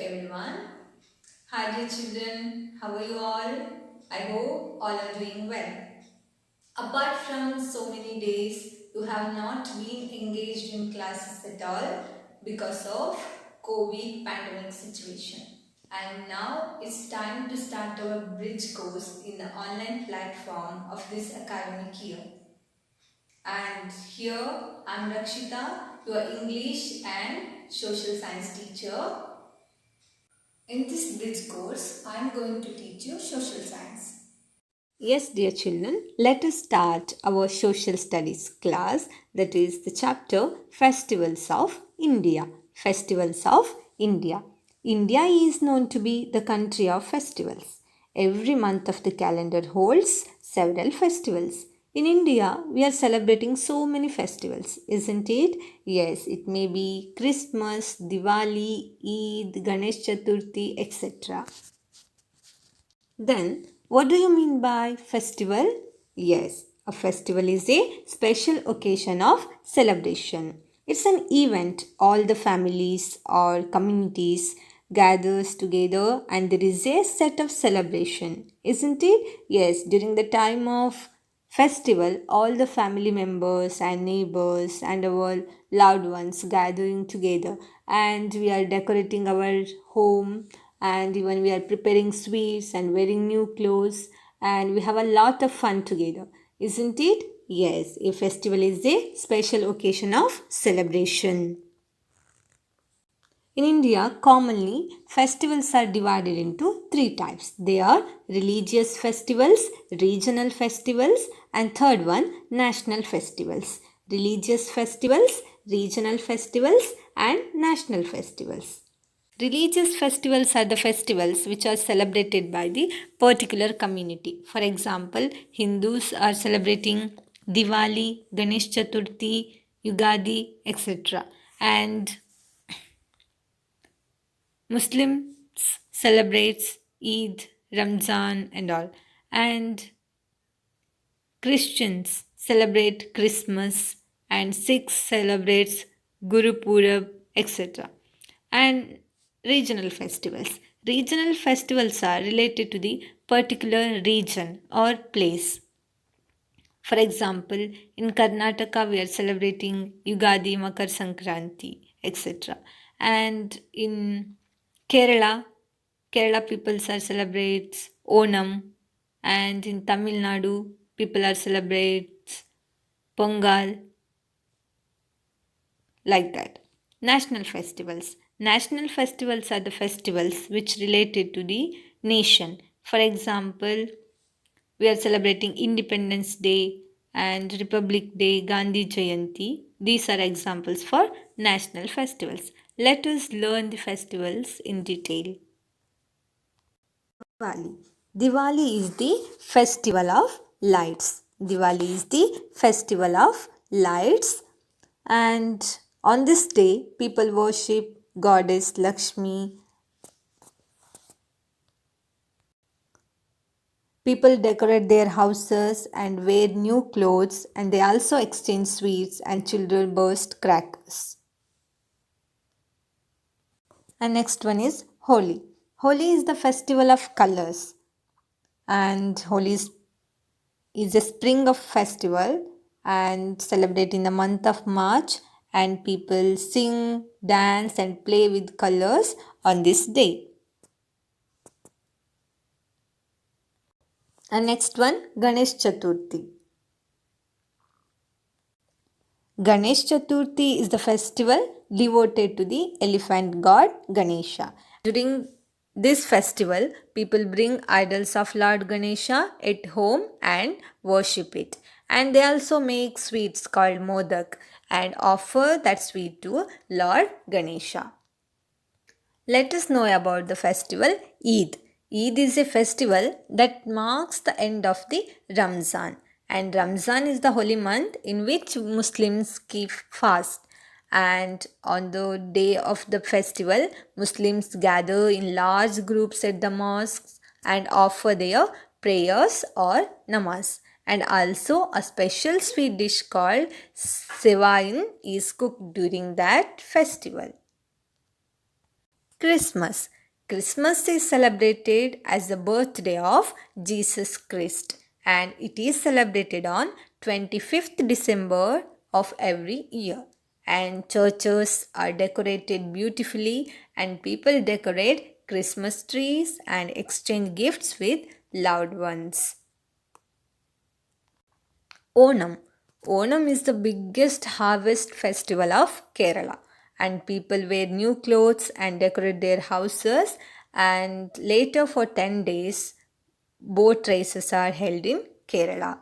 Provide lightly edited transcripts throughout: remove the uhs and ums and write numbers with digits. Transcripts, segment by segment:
everyone. Hi dear children, how are you all? I hope all are doing well. Apart from so many days, you have not been engaged in classes at all because of COVID pandemic situation. And now it's time to start our bridge course in the online platform of this academic year. And here I'm Rakshita, your English and social science teacher. In this bridge course, I am going to teach you social science. Yes, dear children, let us start our social studies class, that is the chapter Festivals of India. Festivals of India. India is known to be the country of festivals. Every month of the calendar holds several festivals. In India, we are celebrating so many festivals, isn't it? Yes, it may be Christmas, Diwali, Eid, Ganesh Chaturthi, etc. Then, what do you mean by festival? Yes, a festival is a special occasion of celebration. It's an event all the families or communities gathers together and there is a set of celebration, isn't it? Yes, during the time of festival, all the family members and neighbors and our loved ones gathering together, and we are decorating our home, and even we are preparing sweets and wearing new clothes, and we have a lot of fun together, isn't it? Yes, a festival is a special occasion of celebration. In India, commonly, festivals are divided into three types. They are religious festivals, regional festivals, and third one, national festivals. Religious festivals, regional festivals, and national festivals. Religious festivals are the festivals which are celebrated by the particular community. For example, Hindus are celebrating Diwali, Ganesh Chaturthi, Yugadi, etc. And Muslims celebrates Eid, Ramzan and all. And Christians celebrate Christmas and Sikhs celebrates Guru Purab, etc. And regional festivals. Regional festivals are related to the particular region or place. For example, in Karnataka we are celebrating Yugadi, Makar Sankranti, etc. And in Kerala, Kerala people are celebrates Onam, and in Tamil Nadu people are celebrates Pongal, like that. National festivals. National festivals are the festivals which related to the nation. For example, we are celebrating Independence Day and Republic Day, Gandhi Jayanti. These are examples for national festivals. Let us learn the festivals in detail. Diwali. Diwali is the festival of lights. Diwali is the festival of lights, and on this day people worship goddess Lakshmi. People decorate their houses and wear new clothes, and they also exchange sweets and children burst crackers. And next one is Holi. Holi is the festival of colors, and is a spring of festival and celebrate in the month of March, and people sing, dance and play with colors on this day. And next one, Ganesh Chaturthi. Ganesh Chaturthi is the festival devoted to the elephant god Ganesha. During this festival, people bring idols of Lord Ganesha at home and worship it. And they also make sweets called modak and offer that sweet to Lord Ganesha. Let us know about the festival Eid. Eid is a festival that marks the end of the Ramzan. And Ramzan is the holy month in which Muslims keep fast. And on the day of the festival, Muslims gather in large groups at the mosques and offer their prayers or namaz. And also, a special sweet dish called sevain is cooked during that festival. Christmas. Christmas is celebrated as the birthday of Jesus Christ, and it is celebrated on 25th December of every year. And churches are decorated beautifully, and people decorate Christmas trees and exchange gifts with loved ones. Onam. Onam is the biggest harvest festival of Kerala, and people wear new clothes and decorate their houses. And later, for 10 days, boat races are held in Kerala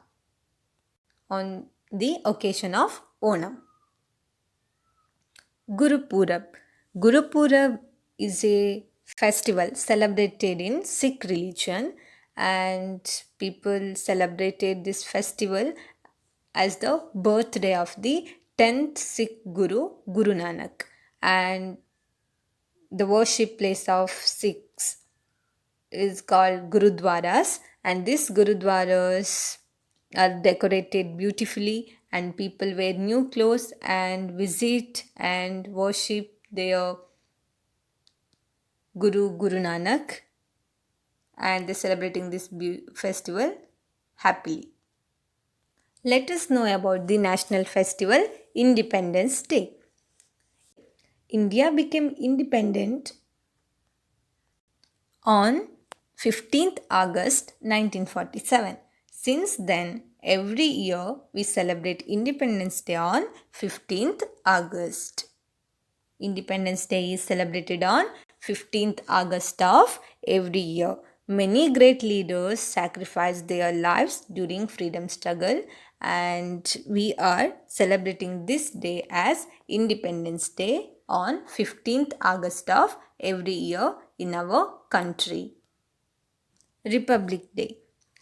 on the occasion of Onam. Gurupurab. Gurupurab is a festival celebrated in Sikh religion, and people celebrated this festival as the birthday of the 10th Sikh Guru, Guru Nanak. And the worship place of Sikhs is called Gurudwaras, and these Gurudwaras are decorated beautifully, and people wear new clothes and visit and worship their Guru Nanak, and they're celebrating this festival happily. Let us know about the national festival Independence Day. India became independent on 15th August 1947. Since then, every year we celebrate Independence Day on 15th August. Independence Day is celebrated on 15th August of every year. Many great leaders sacrificed their lives during freedom struggle, and we are celebrating this day as Independence Day on 15th August of every year in our country. Republic Day.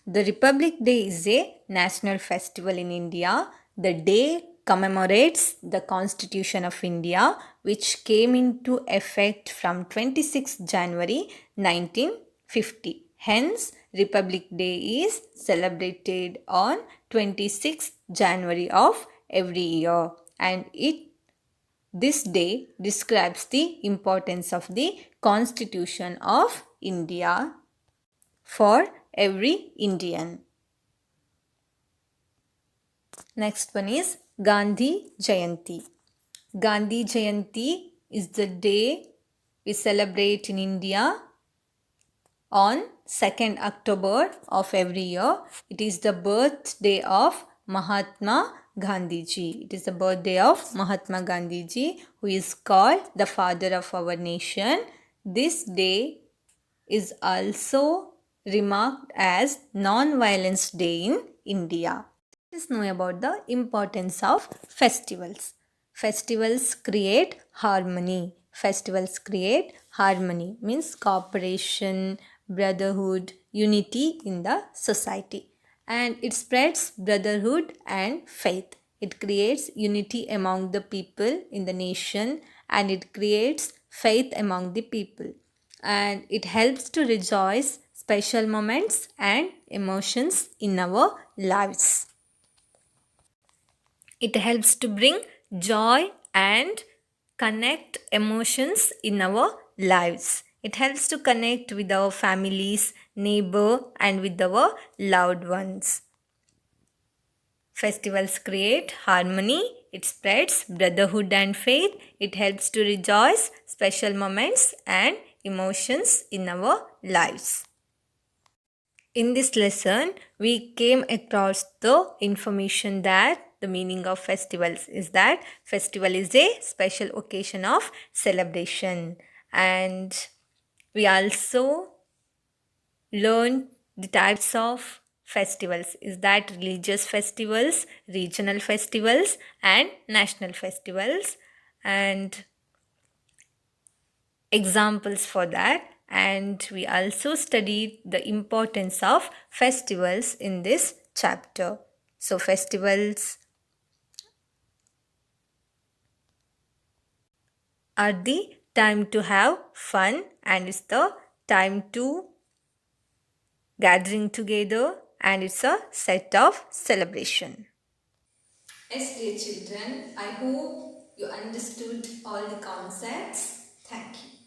The Republic Day is a national festival in India. The day commemorates the Constitution of India, which came into effect from 26 January 1950. Hence, Republic Day is celebrated on 26 January of every year, and this day describes the importance of the Constitution of India for every Indian. Next one is Gandhi Jayanti. Gandhi Jayanti is the day we celebrate in India on 2nd October of every year. It is the birthday of Mahatma Gandhiji. It is the birthday of Mahatma Gandhiji, who is called the father of our nation. This day is also remarked as Non-Violence Day in India. Let us know about the importance of festivals. Festivals create harmony. Festivals create harmony means cooperation, brotherhood, unity in the society. And it spreads brotherhood and faith. It creates unity among the people in the nation, and it creates faith among the people. And it helps to rejoice special moments and emotions in our lives. It helps to bring joy and connect emotions in our lives. It helps to connect with our families, neighbor, and with our loved ones. Festivals create harmony. It spreads brotherhood and faith. It helps to rejoice special moments and emotions in our lives. In this lesson, we came across the information that the meaning of festivals is that festival is a special occasion of celebration, and we also learned the types of festivals is that religious festivals, regional festivals, and national festivals, and examples for that. And we also studied the importance of festivals in this chapter. So festivals are the time to have fun, and it's the time to gathering together, and it's a set of celebration. Yes, dear children, I hope you understood all the concepts. Thank you.